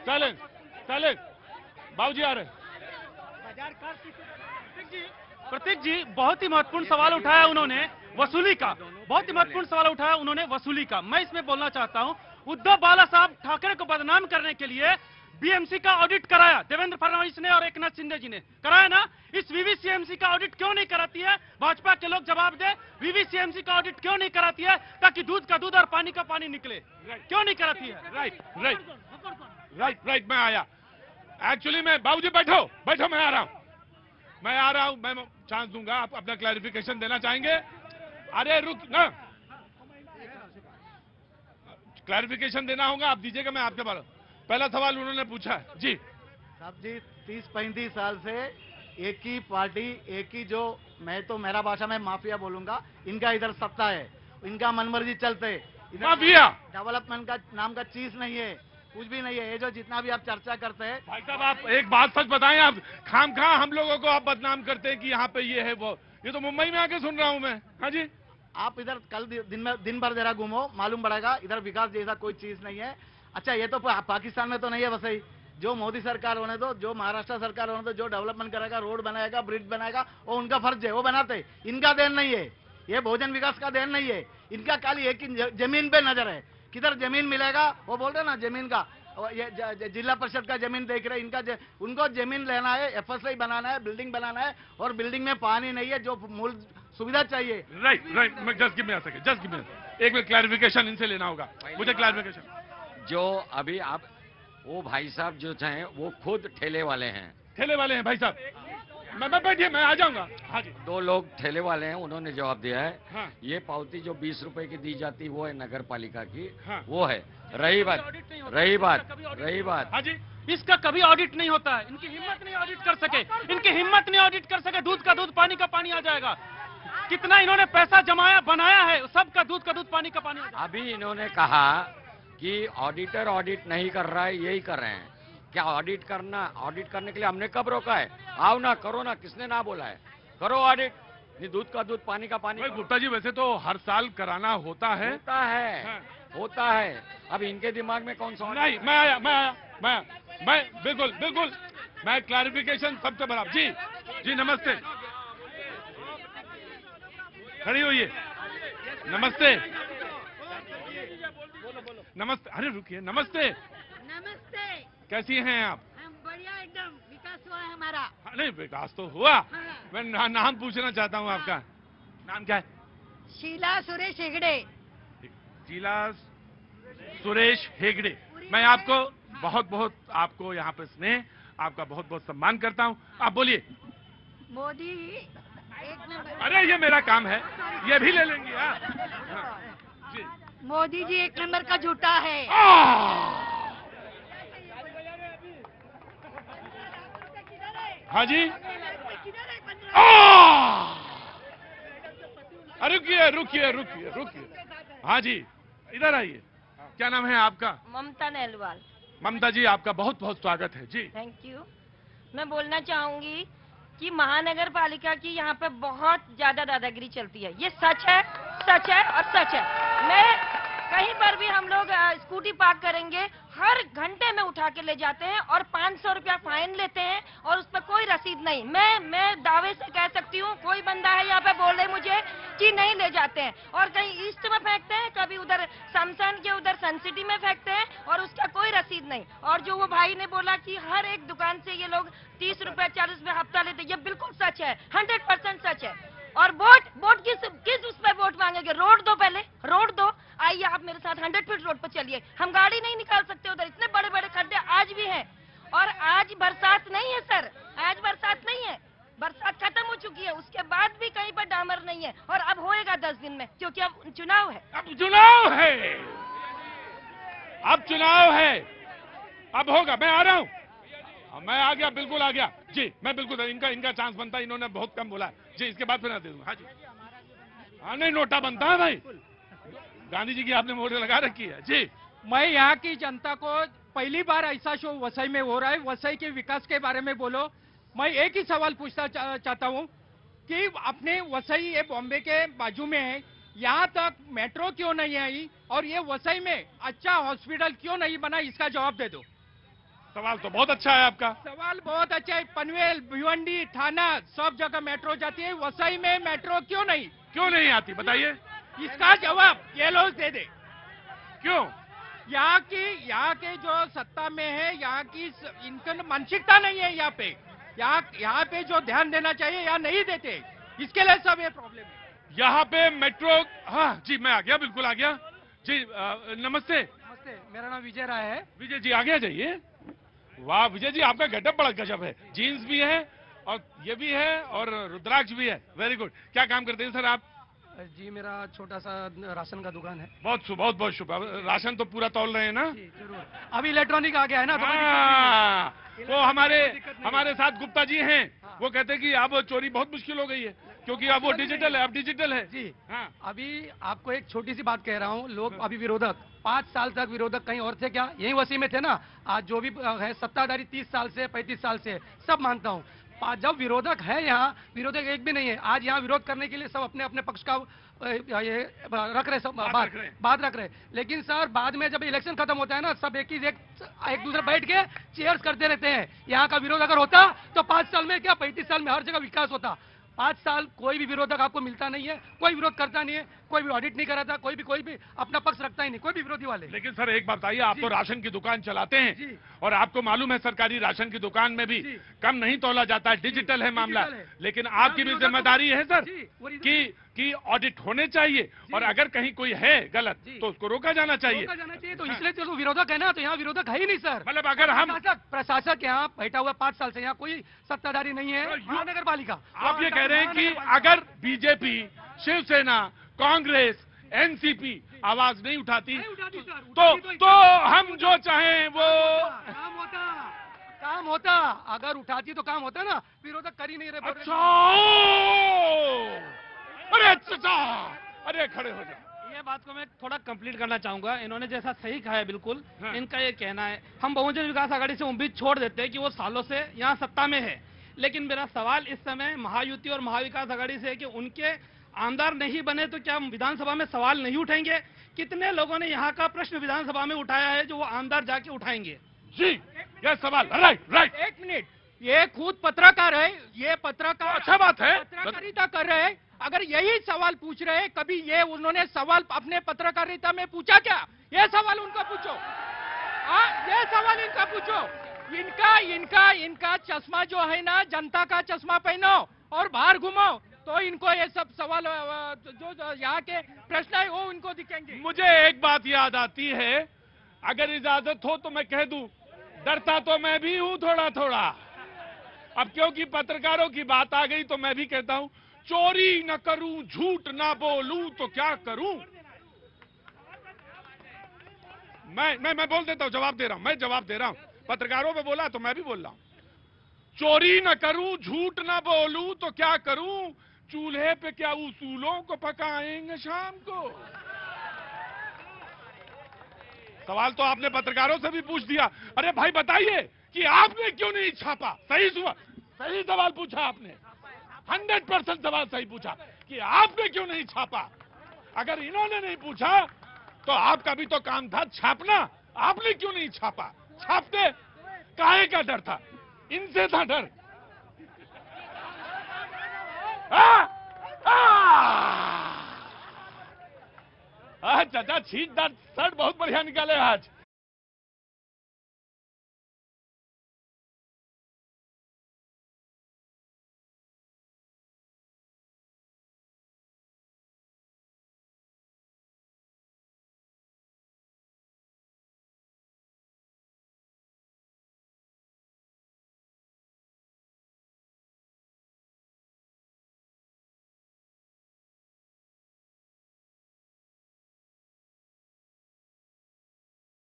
Silence silence, बाबूजी आ रहे। प्रतीक जी बहुत ही महत्वपूर्ण सवाल उठाया उन्होंने वसूली का, बहुत ही महत्वपूर्ण सवाल उठाया उन्होंने वसूली का। मैं इसमें बोलना चाहता हूं, उद्धव बाला साहब ठाकरे को बदनाम करने के लिए बीएमसी का ऑडिट कराया देवेंद्र फडणवीस ने और एकनाथ शिंदे जी ने कराया ना। इस वीवीसीएमसी का ऑडिट क्यों नहीं कराती है भाजपा के लोग? जवाब दे, वीवीसीएमसी का ऑडिट क्यों नहीं कराती है ताकि दूध का दूध और पानी का पानी निकले? क्यों नहीं कराती है? राइट राइट राइट राइट, मैं आया। एक्चुअली मैं, बाबूजी बैठो बैठो, मैं आ रहा हूं, मैं चांस दूंगा। आप अपना क्लैरिफिकेशन देना चाहेंगे? अरे रुक ना, क्लैरिफिकेशन देना होगा, आप दीजिएगा, मैं आपके बारे। पहला सवाल उन्होंने पूछा है जी। साहब जी 30-35 साल से एक ही पार्टी, एक ही जो, मैं तो मेरा भाषा में माफिया बोलूंगा, इनका इधर सत्ता है, इनका मनमर्जी चलते। माफिया डेवलपमेंट का नाम का चीज नहीं है, कुछ भी नहीं है। ये जो जितना भी आप चर्चा करते हैं, भाई साहब, आप एक बात सच बताएं, आप खामखा हम लोगों को आप बदनाम करते हैं कि यहाँ पे ये है वो। ये तो मुंबई में आके सुन रहा हूँ मैं। हाँ जी, आप इधर कल दिन भर जरा घूमो, मालूम पड़ेगा इधर विकास जैसा कोई चीज नहीं है। अच्छा, ये तो पाकिस्तान में तो नहीं है वैसे ही। जो मोदी सरकार होने दो, जो महाराष्ट्र सरकार होने दो, जो डेवलपमेंट करेगा, रोड बनाएगा, ब्रिज बनाएगा, वो उनका फर्ज है, वो बनाते। इनका देन नहीं है, ये भोजन विकास का देन नहीं है। इनका खाली एक ही जमीन पे नजर है, किधर जमीन मिलेगा वो बोल रहे ना, जमीन का ये जिला परिषद का जमीन देख रहे, उनको जमीन लेना है, एफएसआई बनाना है, बिल्डिंग बनाना है, और बिल्डिंग में पानी नहीं है, जो मूल सुविधा चाहिए। राइट राइट, मैं just give me a second, just give me एक मिनट, क्लैरिफिकेशन इनसे लेना होगा मुझे, क्लैरिफिकेशन। जो अभी आप, वो भाई साहब जो हैं वो खुद ठेले वाले हैं। ठेले वाले हैं भाई साहब? मैं बैठिए, मैं आ जाऊंगा। हाँ जी, 2 लोग ठेले वाले हैं, उन्होंने जवाब दिया है। हाँ। ये पावती जो 20 रुपए की दी जाती वो है नगर पालिका की। हाँ। वो है। रही बात हाँ जी, इसका कभी ऑडिट नहीं होता है। इनकी हिम्मत नहीं ऑडिट कर सके, इनकी हिम्मत नहीं ऑडिट कर सके। दूध का दूध पानी का पानी आ जाएगा। कितना इन्होंने पैसा जमाया बनाया है, सबका दूध का दूध पानी का पानी आ जाएगा। अभी इन्होंने कहा कि ऑडिटर ऑडिट नहीं कर रहा है, यही कर रहे हैं। क्या ऑडिट करने के लिए हमने कब रोका है? आओ ना, करो ना, किसने ना बोला है? करो ऑडिट। नहीं, दूध का दूध पानी का पानी। गुप्ता जी, वैसे तो हर साल कराना होता है। होता है। अब इनके दिमाग में कौन सा? नहीं, मैं आया बिल्कुल मैं क्लैरिफिकेशन सबसे बराबर। जी नमस्ते, खड़ी होइए। नमस्ते। अरे रुकिए, नमस्ते। कैसी हैं आप? हम बढ़िया, एकदम विकास हुआ है हमारा। नहीं, विकास तो हुआ। हाँ। मैं नाम पूछना चाहता हूँ आपका। नाम क्या है? शीला सुरेश हेगड़े। शीला सुरेश हेगड़े। मैं आपको बहुत आपको यहाँ पे स्नेह, आपका बहुत सम्मान करता हूँ। आप बोलिए। मोदी एक नंबर। अरे ये मेरा काम है, ये भी ले लेंगे। हाँ जी, मोदी जी एक नंबर का झूठा है। हाँ जी, रुकिए। हाँ जी, इधर आइए। क्या नाम है आपका? ममता नेहलवाल। ममता जी, आपका बहुत स्वागत है जी। Thank you. मैं बोलना चाहूंगी कि महानगर पालिका की यहाँ पे बहुत ज्यादा दादागिरी चलती है। ये सच है और सच है। मैं कहीं पर भी हम लोग स्कूटी पार्क करेंगे, हर घंटे में उठा के ले जाते हैं और 500 रुपया फाइन लेते हैं और उस पर कोई रसीद नहीं। मैं दावे से कह सकती हूँ, कोई बंदा है यहाँ पे बोल रहे मुझे कि नहीं ले जाते हैं। और कहीं ईस्ट में फेंकते हैं, कभी उधर शमशान के उधर सन सिटी में फेंकते हैं और उसका कोई रसीद नहीं। और जो वो भाई ने बोला कि हर एक दुकान से ये लोग 30 रुपया 40 रुपया हफ्ता लेते, ये बिल्कुल सच है, 100% सच है। और वोट किस उस पर वोट मांगेंगे? रोड दो, पहले रोड दो। आइए आप मेरे साथ 100 फीट रोड पर चलिए। हम गाड़ी नहीं निकाल सकते उधर, इतने बड़े बड़े खड्डे आज भी हैं। और आज बरसात नहीं है सर, आज बरसात नहीं है, बरसात खत्म हो चुकी है। उसके बाद भी कहीं पर डामर नहीं है और अब होएगा 10 दिन में, क्योंकि अब चुनाव है। अब होगा। मैं आ रहा हूँ, मैं आ गया, बिल्कुल आ गया जी। मैं बिल्कुल, इनका चांस बनता है, इन्होंने बहुत कम बोला है जी। इसके बाद फिर दे दूंगा। हाँ जी, हाँ नहीं, नोटा बनता है भाई। गांधी जी की आपने मोहर लगा रखी है जी। मैं यहाँ की जनता को पहली बार ऐसा शो वसई में हो रहा है, वसई के विकास के बारे में बोलो। मैं एक ही सवाल पूछना चाहता हूँ कि अपने वसई, ये बॉम्बे के बाजू में है, यहाँ तक मेट्रो क्यों नहीं आई और ये वसई में अच्छा हॉस्पिटल क्यों नहीं बना? इसका जवाब दे दो। सवाल तो बहुत अच्छा है आपका। सवाल बहुत अच्छा है। पनवेल, भिवंडी, थाना सब जगह मेट्रो जाती है, वसई में मेट्रो क्यों नहीं आती बताइए। इसका जवाब ये लोग दे दे। क्यों? यहाँ के जो सत्ता में है, यहाँ की इनकी मानसिकता नहीं है। यहाँ पे जो ध्यान देना चाहिए यहाँ नहीं देते, इसके लिए सब ये प्रॉब्लम है। यहाँ पे मेट्रो, हाँ जी मैं आ गया, बिल्कुल आ गया जी। नमस्ते। नमस्ते, मेरा नाम विजय राय है। विजय जी आगे जाइए। वाह विजय जी, आपका गेटअप बड़ा गजब है, जीन्स भी है और ये भी है और रुद्राक्ष भी है, वेरी गुड। क्या काम करते हैं सर आप? जी मेरा छोटा सा राशन का दुकान है। बहुत बहुत शुभ। राशन तो पूरा तौल रहे हैं ना? जी जरूर। अभी इलेक्ट्रॉनिक आ गया है ना, तो वो हमारे साथ गुप्ता जी हैं, वो कहते हैं कि अब चोरी बहुत मुश्किल हो गई है क्योंकि अब वो डिजिटल है, अब डिजिटल है जी। हाँ। अभी आपको एक छोटी सी बात कह रहा हूँ, लोग अभी विरोधक 5 साल तक विरोधक कहीं और थे क्या? यही वसी में थे ना। आज जो भी है सत्ताधारी 30 साल से 35 साल से, सब मानता हूँ। जब विरोधक है यहाँ, विरोधक एक भी नहीं है। आज यहाँ विरोध करने के लिए सब अपने अपने पक्ष का ये रख रहे, सब बात रख रहे। लेकिन सर बाद में जब इलेक्शन खत्म होता है ना, सब एक दूसरे बैठ के चेयर्स करते रहते हैं। यहाँ का विरोध अगर होता तो 5 साल में क्या 35 साल में हर जगह विकास होता। 5 साल कोई भी विरोधक आपको मिलता नहीं है, कोई विरोध करता नहीं है, कोई भी ऑडिट नहीं कराता, कोई भी अपना पक्ष रखता ही नहीं, कोई भी विरोधी वाले। लेकिन सर एक बात बताइए, आप तो राशन की दुकान चलाते हैं और आपको मालूम है सरकारी राशन की दुकान में भी कम नहीं तोला जाता है, डिजिटल है मामला। लेकिन आपकी भी जिम्मेदारी है सर कि ऑडिट होने चाहिए और अगर कहीं कोई है गलत तो उसको रोका जाना चाहिए। तो इसलिए तो विरोधक है ना, तो यहाँ विरोधक है ही नहीं सर। मतलब अगर हम प्रशासक यहाँ बैठा हुआ 5 साल से, यहाँ कोई सत्ताधारी नहीं है महानगर पालिका। आप ये कह रहे हैं कि अगर बीजेपी, शिवसेना, कांग्रेस, एनसीपी आवाज नहीं उठाती तो हम जो चाहें वो काम होता। अगर उठाती तो काम होता ना, विरोधक कर ही नहीं रहे। अच्छा, अरे चाचा, अरे खड़े हो जाओ। ये बात को मैं थोड़ा कंप्लीट करना चाहूंगा। इन्होंने जैसा सही कहा है बिल्कुल, इनका ये कहना है हम बहुजन विकास आघाड़ी से उम्मीद छोड़ देते हैं कि वो सालों से यहाँ सत्ता में है। लेकिन मेरा सवाल इस समय महायुति और महाविकास आघाड़ी से है कि उनके आमदार नहीं बने तो क्या विधानसभा में सवाल नहीं उठेंगे? कितने लोगों ने यहाँ का प्रश्न विधानसभा में उठाया है जो वो आमदार जाके उठाएंगे? जी यह सवाल, राइट। एक मिनट, ये खुद पत्रकार है, ये पत्रकार अच्छा बात है, पत्रकारिता कर रहे हैं। अगर यही सवाल पूछ रहे हैं, कभी ये उन्होंने सवाल अपने पत्रकारिता में पूछा क्या? ये सवाल उनको पूछो। ये सवाल इनका पूछो। इनका चश्मा जो है ना, जनता का चश्मा पहनो और बाहर घूमो तो इनको ये सब सवाल जो यहाँ के प्रश्न है वो उनको दिखेंगे। मुझे एक बात याद आती है, अगर इजाजत हो तो मैं कह दूं, डरता तो मैं भी हूं थोड़ा थोड़ा। अब क्योंकि पत्रकारों की बात आ गई तो मैं भी कहता हूं, चोरी न करूं, झूठ ना बोलूं तो क्या करूं। मैं बोल देता हूं, जवाब दे रहा हूं, मैं जवाब दे रहा हूं। पत्रकारों पे बोला तो मैं भी बोल रहा हूं। चोरी न करूं, झूठ न बोलूं तो क्या करूं, चूल्हे पे क्या उसूलों को पकाएंगे शाम को। सवाल तो आपने पत्रकारों से भी पूछ दिया। अरे भाई बताइए कि आपने क्यों नहीं छापा? सही सवाल पूछा आपने, 100% सवाल सही पूछा कि आपने क्यों नहीं छापा। अगर इन्होंने नहीं पूछा तो आपका भी तो काम था छापना, आपने क्यों नहीं छापा? छापते, काहे का डर था? इनसे था डर। चाचा छींट दांत शर्ट बहुत बढ़िया निकाले आज।